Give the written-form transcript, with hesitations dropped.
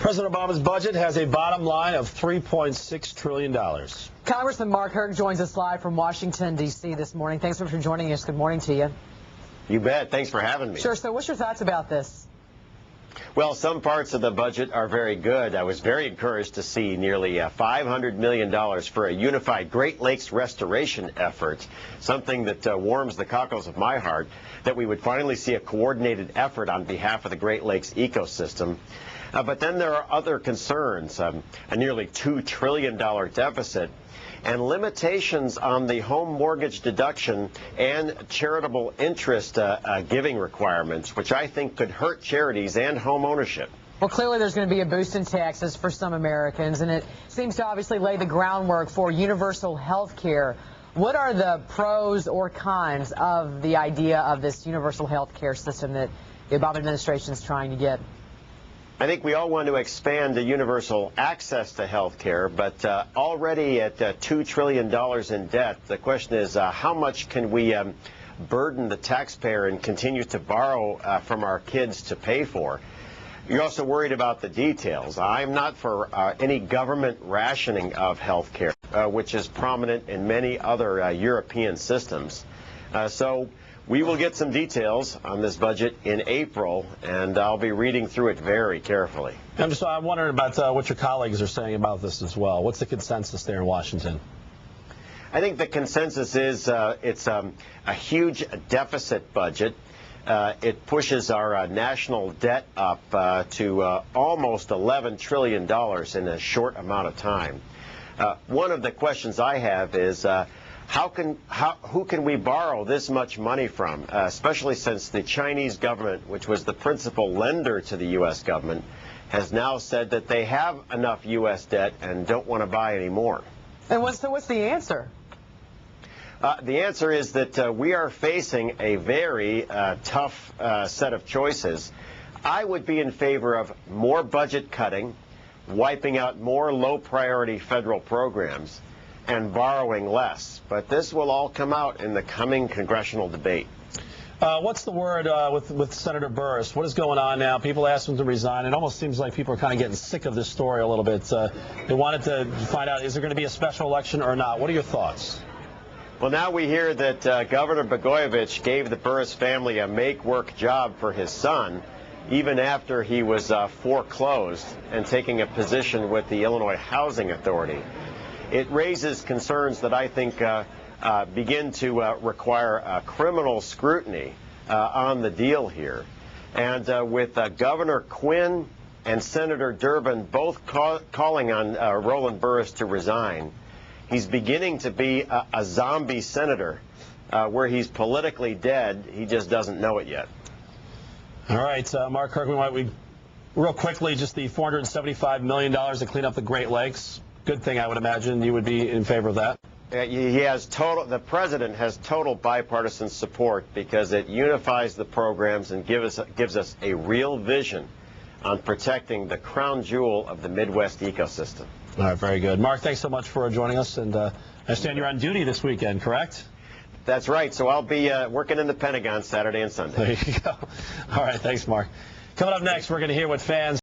President Obama's budget has a bottom line of $3.6 trillion. Congressman Mark Kirk joins us live from Washington, D.C. this morning. Thanks so much for joining us. Good morning to you. You bet. Thanks for having me. Sure. So what's your thoughts about this? Well, some parts of the budget are very good. I was very encouraged to see nearly $500 million for a unified Great Lakes restoration effort, something that warms the cockles of my heart, that we would finally see a coordinated effort on behalf of the Great Lakes ecosystem. But then there are other concerns, a nearly $2 trillion deficit, and limitations on the home mortgage deduction and charitable interest giving requirements, which I think could hurt charities and home ownership. Well, clearly there's going to be a boost in taxes for some Americans, and it seems to obviously lay the groundwork for universal health care. What are the pros or cons of the idea of this universal health care system that the Obama administration is trying to get? I think we all want to expand the universal access to health care, but already at $2 trillion in debt, the question is how much can we burden the taxpayer and continue to borrow from our kids to pay for? You're also worried about the details. I'm not for any government rationing of health care, which is prominent in many other European systems. So we will get some details on this budget in April, and I'll be reading through it very carefully. I'm wondering about what your colleagues are saying about this as well. What's the consensus there in Washington? I think the consensus is it's a huge deficit budget. It pushes our national debt up to almost $11 trillion in a short amount of time. One of the questions I have is who can we borrow this much money from, especially since the Chinese government, which was the principal lender to the U.S. government, has now said that they have enough U.S. debt and don't want to buy any more. And what's the answer? The answer is that we are facing a very tough set of choices. I would be in favor of more budget cutting, wiping out more low-priority federal programs, and borrowing less. But this will all come out in the coming congressional debate. What's the word with Senator Burris? What is going on now? People asked him to resign. It almost seems like people are kind of getting sick of this story a little bit. They wanted to find out, is there going to be a special election or not? What are your thoughts? Well, now we hear that Governor Blagojevich gave the Burris family a make-work job for his son, even after he was foreclosed and taking a position with the Illinois Housing Authority. It raises concerns that I think begin to require criminal scrutiny on the deal here. And with Governor Quinn and Senator Durbin both calling on Roland Burris to resign, he's beginning to be a zombie senator where he's politically dead. He just doesn't know it yet. All right, Mark Kirk, real quickly, just the $475 million to clean up the Great Lakes. Good thing, I would imagine. You would be in favor of that? The president has total bipartisan support because it unifies the programs and gives us a real vision on protecting the crown jewel of the Midwest ecosystem. All right, very good. Mark, thanks so much for joining us. And I understand you're on duty this weekend, correct? That's right. So I'll be working in the Pentagon Saturday and Sunday. There you go. All right, thanks, Mark. Coming up next, we're going to hear what fans